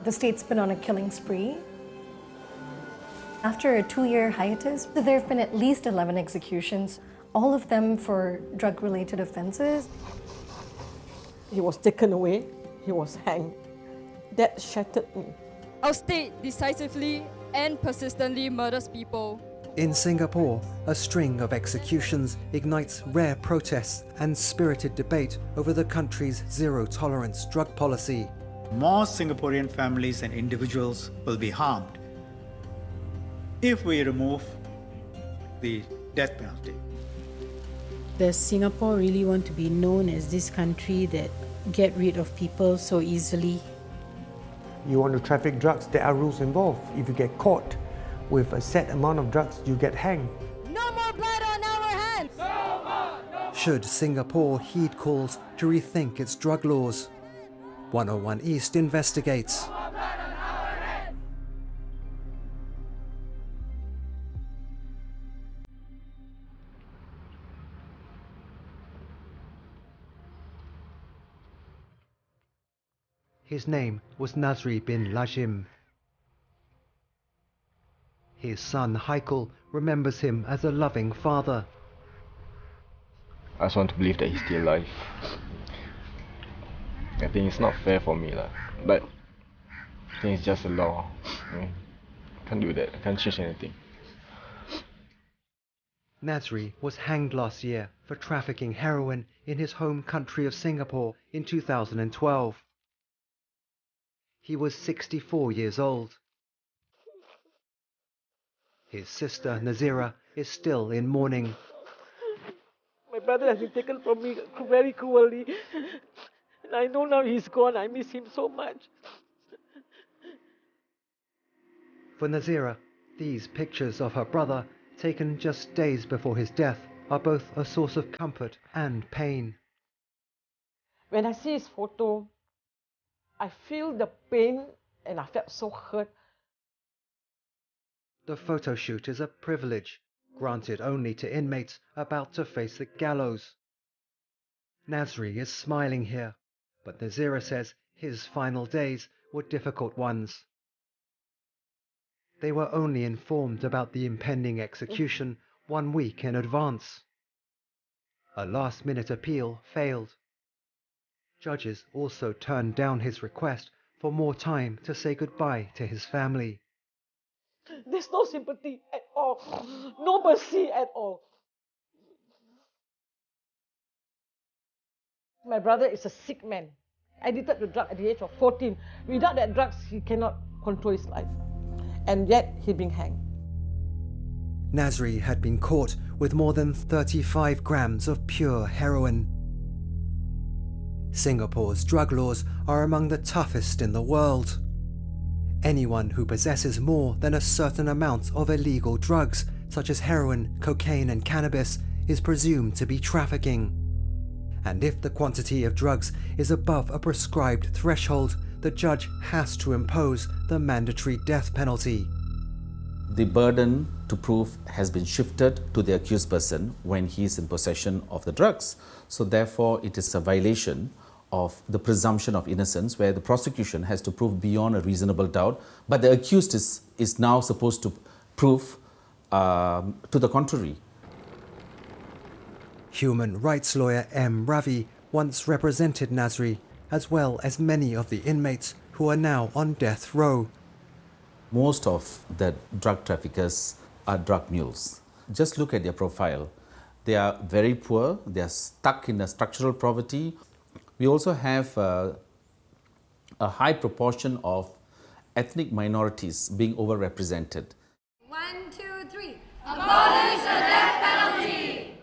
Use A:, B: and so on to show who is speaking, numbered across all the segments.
A: The state's been on a killing spree. After a 2-year hiatus, there have been at least 11 executions, all of them for drug-related offenses.
B: He was taken away, he was hanged. That shattered me.
C: Our state decisively and persistently murders people.
D: In Singapore, a string of executions ignites rare protests and spirited debate over the country's zero-tolerance drug policy.
E: More Singaporean families and individuals will be harmed if we remove the death penalty.
F: Does Singapore really want to be known as this country that get rid of people so easily?
G: You want to traffic drugs, there are rules involved. If you get caught with a set amount of drugs, you get hanged.
C: No more blood on our hands!
D: Should Singapore heed calls to rethink its drug laws? 101 East investigates. His name was Nazri bin Lajim. His son Haikal remembers him as a loving father.
H: I just want to believe that he's still alive. I think it's not fair for me, but I think it's just a law. I can't do that. I can't change anything.
D: Nazri was hanged last year for trafficking heroin in his home country of Singapore in 2012. He was 64 years old. His sister Jazeera is still in mourning.
B: My brother has been taken from me very cruelly. And I know now he's gone, I miss him so much.
D: For Jazeera, these pictures of her brother, taken just days before his death, are both a source of comfort and pain.
B: When I see his photo, I feel the pain and I felt so hurt.
D: The photo shoot is a privilege, granted only to inmates about to face the gallows. Nazri is smiling here, but Jazeera says his final days were difficult ones. They were only informed about the impending execution 1 week in advance. A last-minute appeal failed. Judges also turned down his request for more time to say goodbye to his family.
B: There's no sympathy at all, no mercy at all. My brother is a sick man, addicted to drugs at the age of 14. Without that drugs, he cannot control his life. And yet, he's being hanged.
D: Nazri had been caught with more than 35 grams of pure heroin. Singapore's drug laws are among the toughest in the world. Anyone who possesses more than a certain amount of illegal drugs, such as heroin, cocaine and cannabis, is presumed to be trafficking. And if the quantity of drugs is above a prescribed threshold, the judge has to impose the mandatory death penalty.
I: The burden to prove has been shifted to the accused person when he is in possession of the drugs. So therefore, it is a violation of the presumption of innocence, where the prosecution has to prove beyond a reasonable doubt, but the accused is now supposed to prove to the contrary.
D: Human rights lawyer M. Ravi once represented Nazri, as well as many of the inmates who are now on death row.
I: Most of the drug traffickers are drug mules. Just look at their profile. They are very poor, they are stuck in a structural poverty. We also have a high proportion of ethnic minorities being overrepresented.
C: 1, 2, 3. Abolish the death penalty!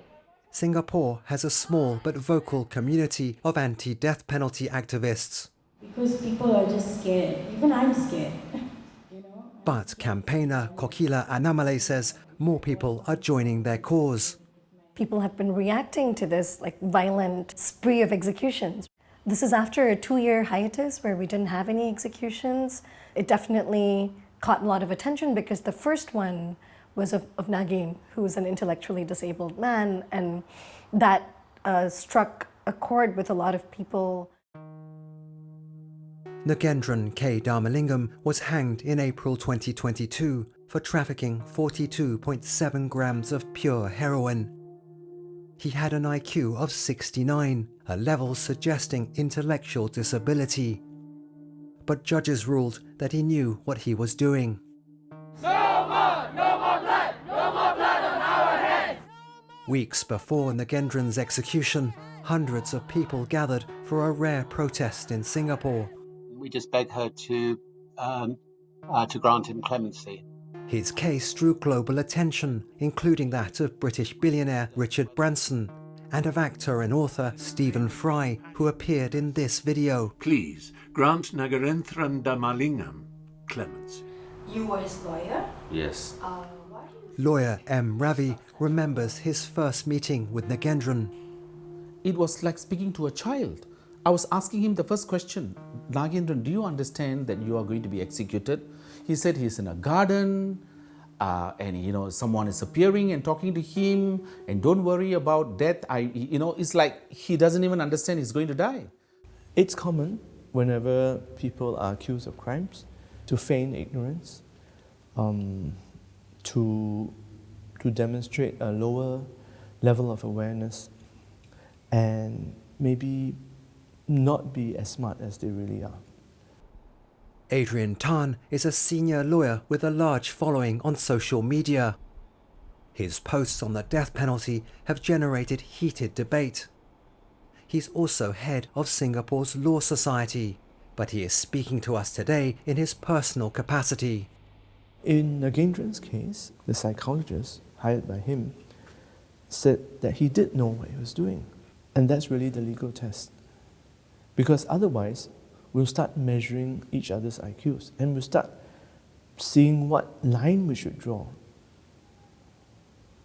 D: Singapore has a small but vocal community of anti-death penalty activists.
F: Because people are just scared. Even I'm scared.
D: But campaigner Kokila Anamale says more people are joining their cause.
A: People have been reacting to this violent spree of executions. This is after a 2-year hiatus where we didn't have any executions. It definitely caught a lot of attention because the first one was of Nagin, who was an intellectually disabled man, and that struck a chord with a lot of people.
D: Nagendran K. Dharmalingam was hanged in April 2022 for trafficking 42.7 grams of pure heroin. He had an IQ of 69, a level suggesting intellectual disability. But judges ruled that he knew what he was doing. Weeks before Nagendran's execution, hundreds of people gathered for a rare protest in Singapore.
J: We just begged her to grant him clemency.
D: His case drew global attention, including that of British billionaire Richard Branson and of actor and author Stephen Fry, who appeared in this video.
K: Please grant Nagarendran Dharmalingam clemency.
L: You were his lawyer?
I: Yes.
D: Lawyer M. Ravi remembers his first meeting with Nagendran.
I: It was like speaking to a child. I was asking him the first question, Nagendran, do you understand that you are going to be executed? He said he's in a garden and someone is appearing and talking to him, and don't worry about death. It's like he doesn't even understand he's going to die.
M: It's common whenever people are accused of crimes to feign ignorance, to demonstrate a lower level of awareness and maybe not be as smart as they really are.
D: Adrian Tan is a senior lawyer with a large following on social media. His posts on the death penalty have generated heated debate. He's also head of Singapore's Law Society, but he is speaking to us today in his personal capacity.
M: In Nagendran's case, the psychologist hired by him said that he did know what he was doing. And that's really the legal test. Because otherwise, we'll start measuring each other's IQs and we'll start seeing what line we should draw.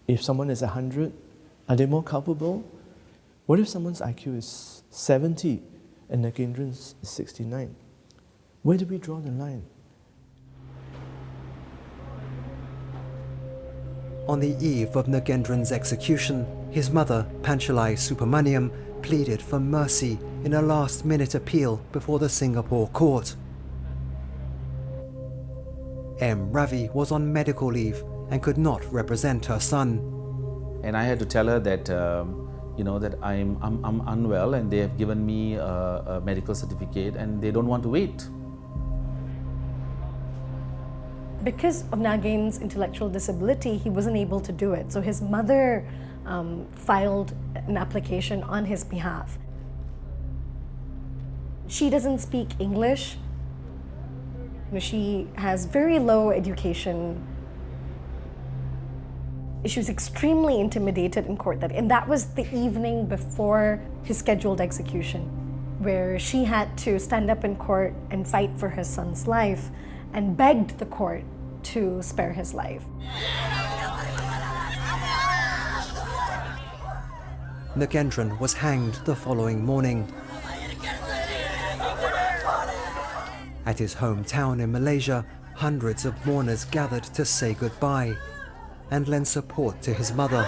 M: If someone is 100, are they more culpable? What if someone's IQ is 70 and Nagendran's is 69? Where do we draw the line?
D: On the eve of Nagendran's execution, his mother, Panchalai Supramaniam, pleaded for mercy in a last-minute appeal before the Singapore court. M. Ravi was on medical leave and could not represent her son.
I: And I had to tell her that, that I'm unwell and they have given me a medical certificate and they don't want to wait.
A: Because of Nagen's intellectual disability, he wasn't able to do it. So his mother filed an application on his behalf. She doesn't speak English. She has very low education. She was extremely intimidated in court, and that was the evening before his scheduled execution, where she had to stand up in court and fight for her son's life and begged the court to spare his life.
D: Nagendran was hanged the following morning. At his hometown in Malaysia, hundreds of mourners gathered to say goodbye and lend support to his mother.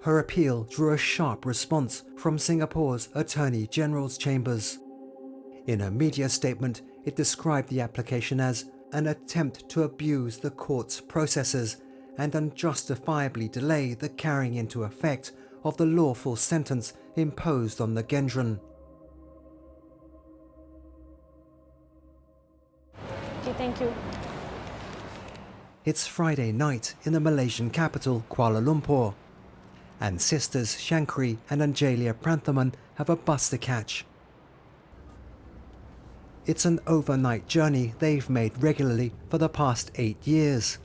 D: Her appeal drew a sharp response from Singapore's Attorney General's chambers. In a media statement, it described the application as an attempt to abuse the court's processes and unjustifiably delay the carrying into effect of the lawful sentence imposed on Nagendran.
L: Okay, thank you.
D: It's Friday night in the Malaysian capital, Kuala Lumpur, and sisters Shankri and Angelia Pranthaman have a bus to catch. It's an overnight journey they've made regularly for the past 8 years.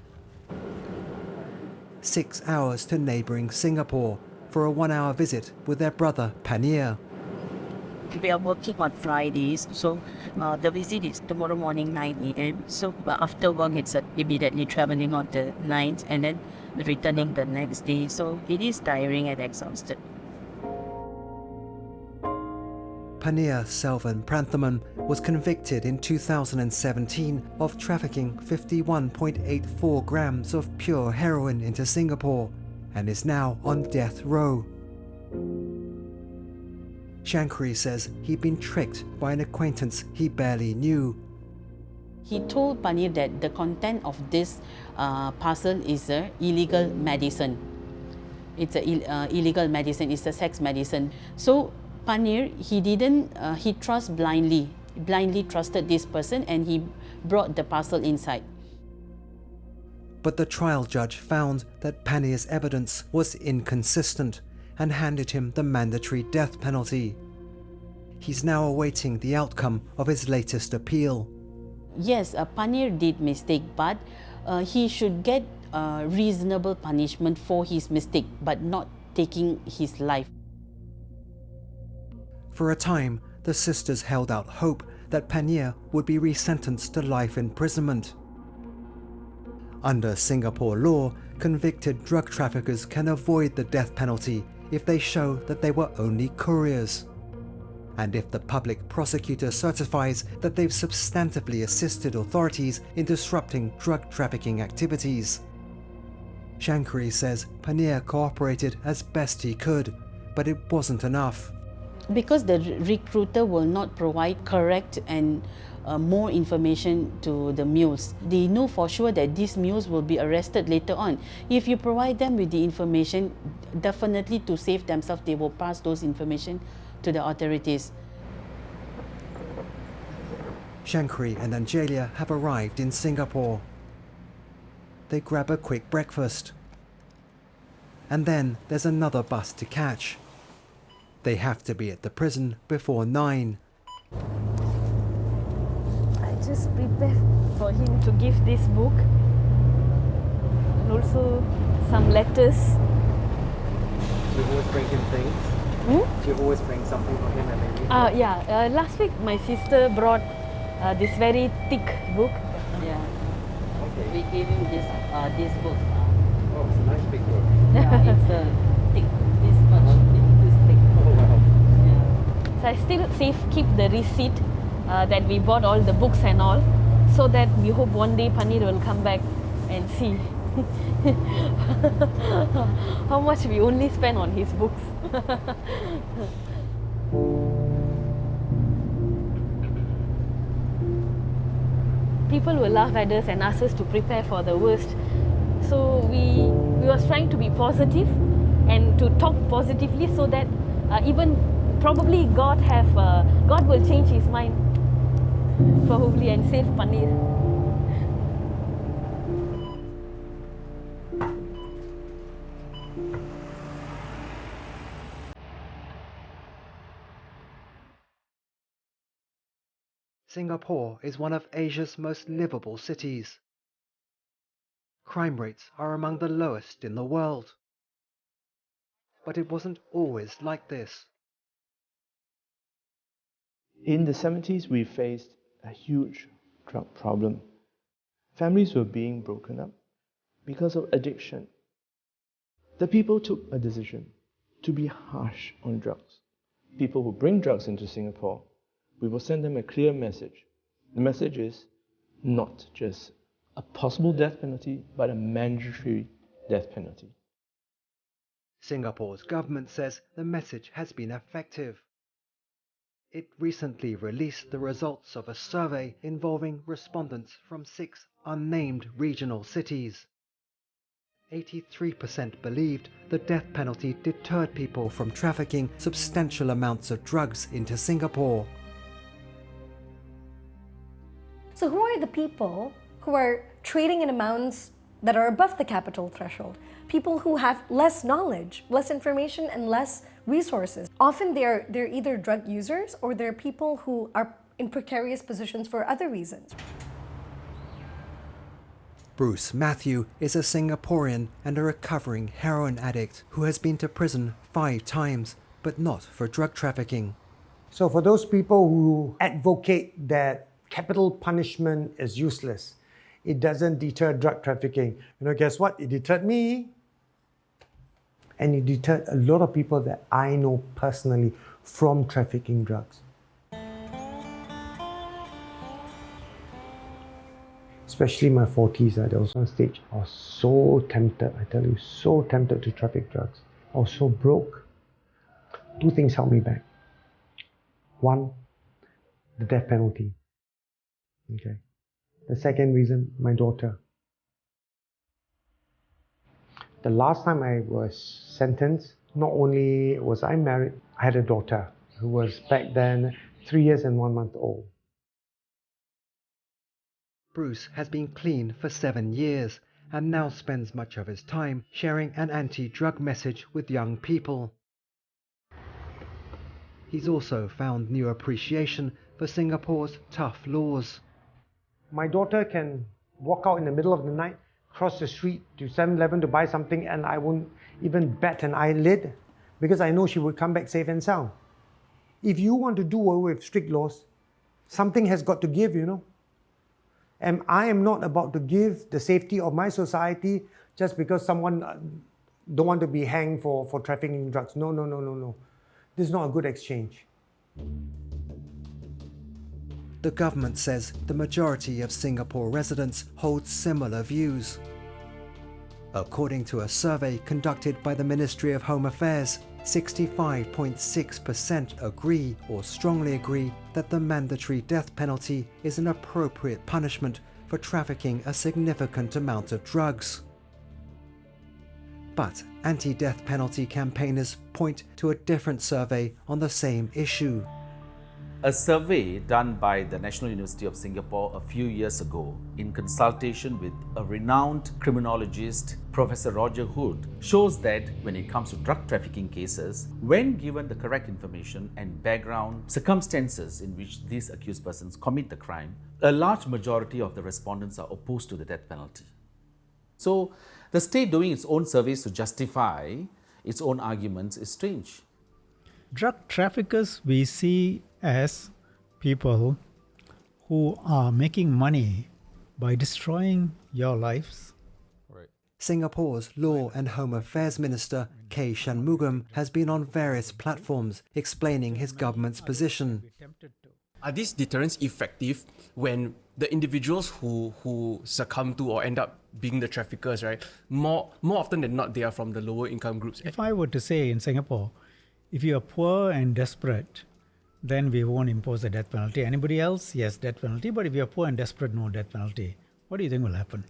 D: 6 hours to neighbouring Singapore for a 1-hour visit with their brother Pania.
N: We are working on Fridays, so the visit is tomorrow morning 9 a.m. So after work, it's immediately traveling on the 9th and then returning the next day. So it is tiring and exhausted.
D: Pania Selvan Pranthaman was convicted in 2017 of trafficking 51.84 grams of pure heroin into Singapore and is now on death row. Shankri says he'd been tricked by an acquaintance he barely knew.
N: He told Panir that the content of this parcel is a illegal medicine. It's a illegal medicine. It's a sex medicine. So Panir, he blindly trusted this person, and he brought the parcel inside.
D: But the trial judge found that Panir's evidence was inconsistent and handed him the mandatory death penalty. He's now awaiting the outcome of his latest appeal.
N: Yes, Panir did mistake, but he should get reasonable punishment for his mistake, but not taking his life.
D: For a time, the sisters held out hope that Panir would be resentenced to life imprisonment. Under Singapore law, convicted drug traffickers can avoid the death penalty if they show that they were only couriers, and if the public prosecutor certifies that they've substantively assisted authorities in disrupting drug trafficking activities. Shankri says Panir cooperated as best he could, but it wasn't enough.
N: Because the recruiter will not provide correct and more information to the mules. They know for sure that these mules will be arrested later on. If you provide them with the information, definitely to save themselves, they will pass those information to the authorities.
D: Shankri and Angelia have arrived in Singapore. They grab a quick breakfast. And then there's another bus to catch. They have to be at the prison before 9.
L: I just prepared for him to give this book and also some letters.
G: Do you always bring him things? Do you always bring something for him every week?
L: Yeah, last week my sister brought this very thick book.
N: Yeah. Okay. We gave him this book.
G: Oh, it's a nice big book.
N: Yeah, it's thick. This much. This thick.
G: Oh wow.
L: Yeah. So I still keep the receipt that we bought all the books and all, so that we hope one day Panir will come back and see how much we only spend on his books. People will laugh at us and ask us to prepare for the worst. So we was trying to be positive and to talk positively, so that even probably God will change his mind, probably, and save Panir.
D: Singapore is one of Asia's most livable cities. Crime rates are among the lowest in the world. But it wasn't always like this.
M: In the 70s, we faced a huge drug problem. Families were being broken up because of addiction. The people took a decision to be harsh on drugs. People who bring drugs into Singapore, we will send them a clear message. The message is not just a possible death penalty, but a mandatory death penalty.
D: Singapore's government says the message has been effective. It recently released the results of a survey involving respondents from 6 unnamed regional cities. 83% believed the death penalty deterred people from trafficking substantial amounts of drugs into Singapore.
A: So who are the people who are trading in amounts that are above the capital threshold? People who have less knowledge, less information, and less resources. Often they're either drug users or they're people who are in precarious positions for other reasons.
D: Bruce Matthew is a Singaporean and a recovering heroin addict who has been to prison 5 times, but not for drug trafficking.
G: So for those people who advocate that capital punishment is useless, it doesn't deter drug trafficking. Guess what? It deterred me. And it deterred a lot of people that I know personally from trafficking drugs. Especially in my 40s, there was one stage I was so tempted, I tell you, so tempted to traffic drugs. I was so broke. 2 things held me back. One, the death penalty. Okay. The second reason, my daughter. The last time I was sentenced, not only was I married, I had a daughter who was back then 3 years and 1 month old.
D: Bruce has been clean for 7 years and now spends much of his time sharing an anti-drug message with young people. He's also found new appreciation for Singapore's tough laws.
G: My daughter can walk out in the middle of the night, cross the street to 7-Eleven to buy something, and I won't even bat an eyelid because I know she will come back safe and sound. If you want to do away with strict laws, something has got to give, you know. And I am not about to give the safety of my society just because someone don't want to be hanged for trafficking drugs. No, no, no, no, no. This is not a good exchange.
D: The government says the majority of Singapore residents hold similar views. According to a survey conducted by the Ministry of Home Affairs, 65.6% agree or strongly agree that the mandatory death penalty is an appropriate punishment for trafficking a significant amount of drugs. But anti-death penalty campaigners point to a different survey on the same issue.
I: A survey done by the National University of Singapore a few years ago in consultation with a renowned criminologist, Professor Roger Hood, shows that when it comes to drug trafficking cases, when given the correct information and background circumstances in which these accused persons commit the crime, a large majority of the respondents are opposed to the death penalty. So the state doing its own surveys to justify its own arguments is strange.
O: Drug traffickers we see as people who are making money by destroying your lives.
D: Singapore's Law and Home Affairs Minister K. Shanmugam has been on various platforms explaining his government's position.
P: Are these deterrents effective when the individuals who succumb to or end up being the traffickers, right? More often than not, they are from the lower income groups.
O: If I were to say in Singapore, if you are poor and desperate, then we won't impose the death penalty. Anybody else? Yes, death penalty. But if you're poor and desperate, no death penalty. What do you think will happen?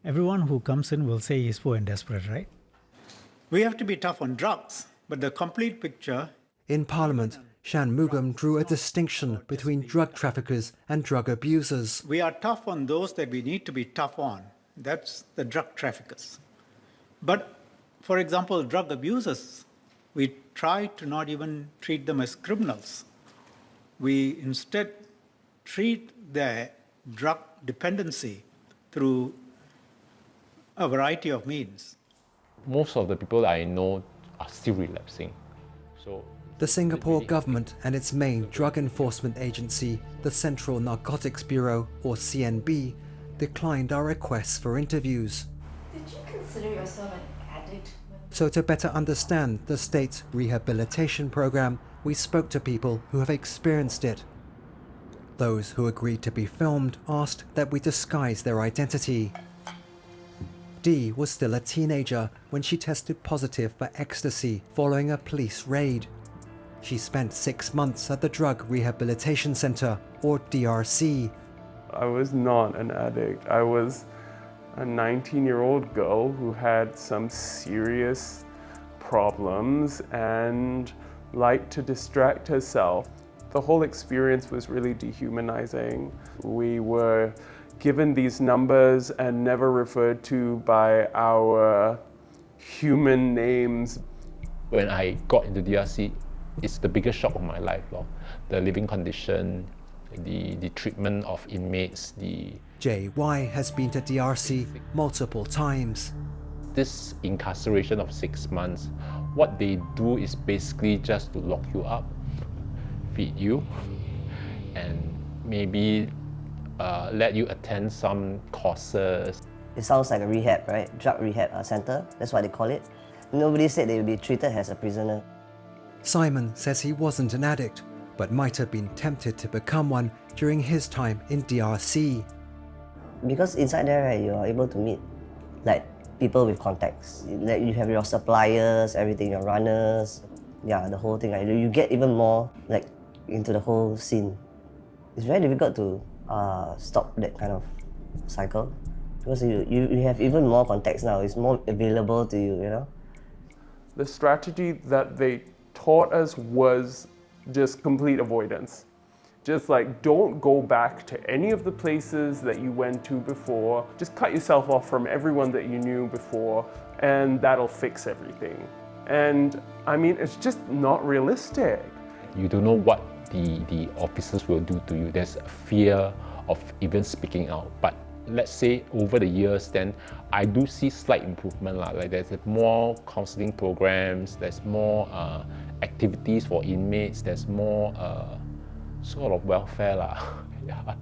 O: Everyone who comes in will say he's poor and desperate, right?
E: We have to be tough on drugs, but the complete picture...
D: In Parliament, Shanmugam drew a distinction between drug traffickers and drug abusers.
E: We are tough on those that we need to be tough on. That's the drug traffickers. But, for example, drug abusers, we try to not even treat them as criminals. We instead treat their drug dependency through a variety of means.
Q: Most of the people I know are still relapsing. So
D: the Singapore government and its main drug enforcement agency, the Central Narcotics Bureau, or CNB, declined our requests for interviews.
C: Did you consider yourself an addict?
D: So to better understand the state's rehabilitation program, we spoke to people who have experienced it. Those who agreed to be filmed asked that we disguise their identity. Dee was still a teenager when she tested positive for ecstasy following a police raid. She spent 6 months at the Drug Rehabilitation Centre, or DRC.
R: I was not an addict. I was a 19-year-old girl who had some serious problems and liked to distract herself. The whole experience was really dehumanizing. We were given these numbers and never referred to by our human names.
Q: when I got into DRC, it's the biggest shock of my life. The living condition, the treatment of inmates,
D: JY has been to DRC multiple times.
Q: This incarceration of 6 months, what they do is basically just to lock you up, feed you, and maybe let you attend some courses.
S: It sounds like a rehab, right? Drug rehab center, that's what they call it. Nobody said they would be treated as a prisoner.
D: Simon says he wasn't an addict, but might have been tempted to become one during his time in DRC.
S: Because inside there, right, you are able to meet people with contacts. Like you have your suppliers, everything, your runners, yeah, the whole thing. Right? You get even more into the whole scene. It's very difficult to stop that kind of cycle because you have even more context now. It's more available to you, you know.
R: The strategy that they taught us was just complete avoidance. Just like, don't go back to any of the places that you went to before. Just cut yourself off from everyone that you knew before, and that'll fix everything. And I mean, it's just not realistic.
Q: You don't know what the officers will do to you. There's a fear of even speaking out. But let's say over the years, then I do see slight improvement. Like there's more counseling programs, there's more activities for inmates, there's more sort of welfare. Yeah. But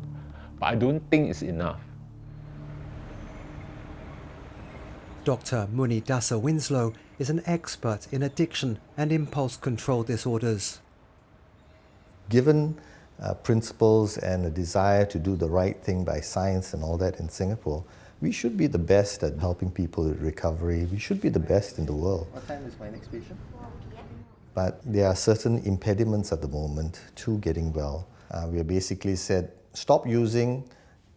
Q: I don't think it's enough.
D: Dr. Munidasa Winslow is an expert in addiction and impulse control disorders.
T: Given principles and a desire to do the right thing by science and all that in Singapore, we should be the best at helping people with recovery. We should be the best in the world.
U: What time is my next patient?
T: But there are certain impediments at the moment to getting well. We have basically said, stop using,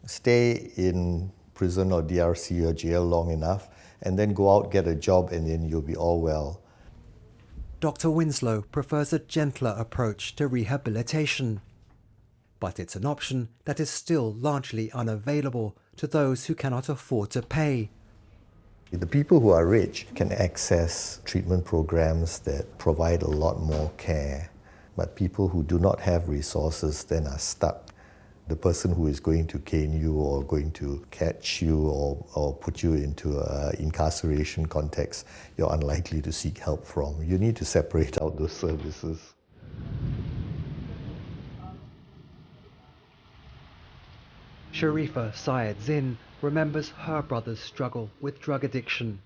T: stay in prison or DRC or jail long enough, and then go out, get a job, and then you'll be all well.
D: Dr. Winslow prefers a gentler approach to rehabilitation, but it's an option that is still largely unavailable to those who cannot afford to pay.
T: The people who are rich can access treatment programs that provide a lot more care, but people who do not have resources then are stuck. The person who is going to cane you or going to catch you or put you into an incarceration context, you're unlikely to seek help from. You need to separate out those services.
D: Sharifa Syed Zin remembers her brother's struggle with drug addiction.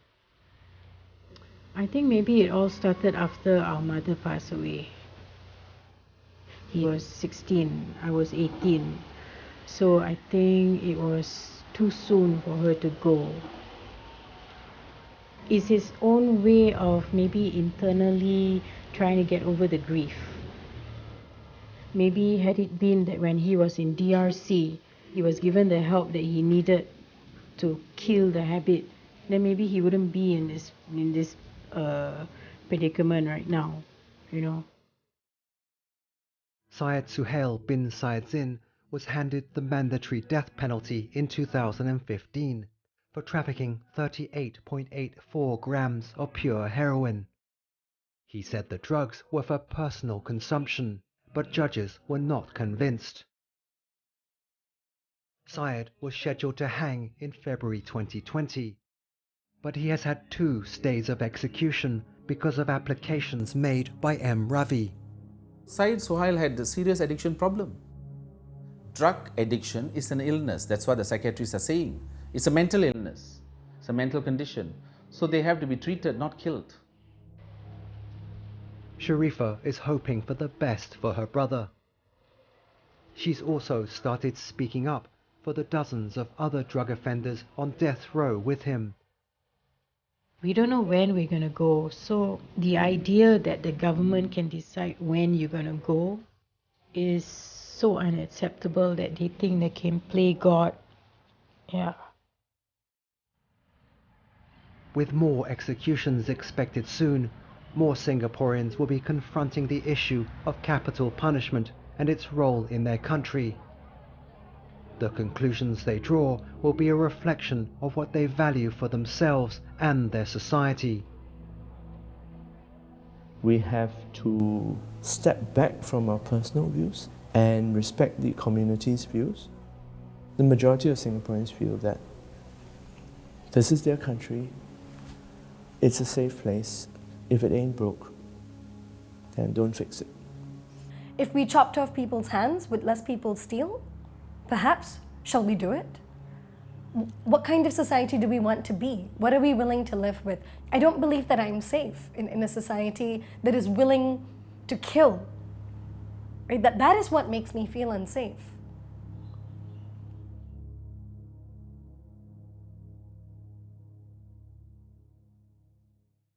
F: I think maybe it all started after our mother passed away. He was 16, I was 18. So I think it was too soon for her to go. It's his own way of maybe internally trying to get over the grief. Maybe had it been that when he was in DRC, he was given the help that he needed to kill the habit, then maybe he wouldn't be in this predicament right now, you know.
D: Syed Suhail bin Syed Zin was handed the mandatory death penalty in 2015 for trafficking 38.84 grams of pure heroin. He said the drugs were for personal consumption, but judges were not convinced. Syed was scheduled to hang in February 2020, but he has had 2 stays of execution because of applications made by M. Ravi.
I: Syed Suhail had a serious addiction problem. Drug addiction is an illness, that's what the psychiatrists are saying. It's a mental illness, it's a mental condition. So they have to be treated, not killed.
D: Sharifa is hoping for the best for her brother. She's also started speaking up for the dozens of other drug offenders on death row with him.
F: We don't know when we're going to go, so the idea that the government can decide when you're going to go is so unacceptable that they think they can play God. Yeah.
D: With more executions expected soon, more Singaporeans will be confronting the issue of capital punishment and its role in their country. The conclusions they draw will be a reflection of what they value for themselves and their society.
M: We have to step back from our personal views and respect the community's views. The majority of Singaporeans feel that this is their country, it's a safe place. If it ain't broke, then don't fix it.
A: If we chopped off people's hands, would less people steal? Perhaps. Shall we do it? What kind of society do we want to be? What are we willing to live with? I don't believe that I'm safe in a society that is willing to kill. Right? That is what makes me feel unsafe.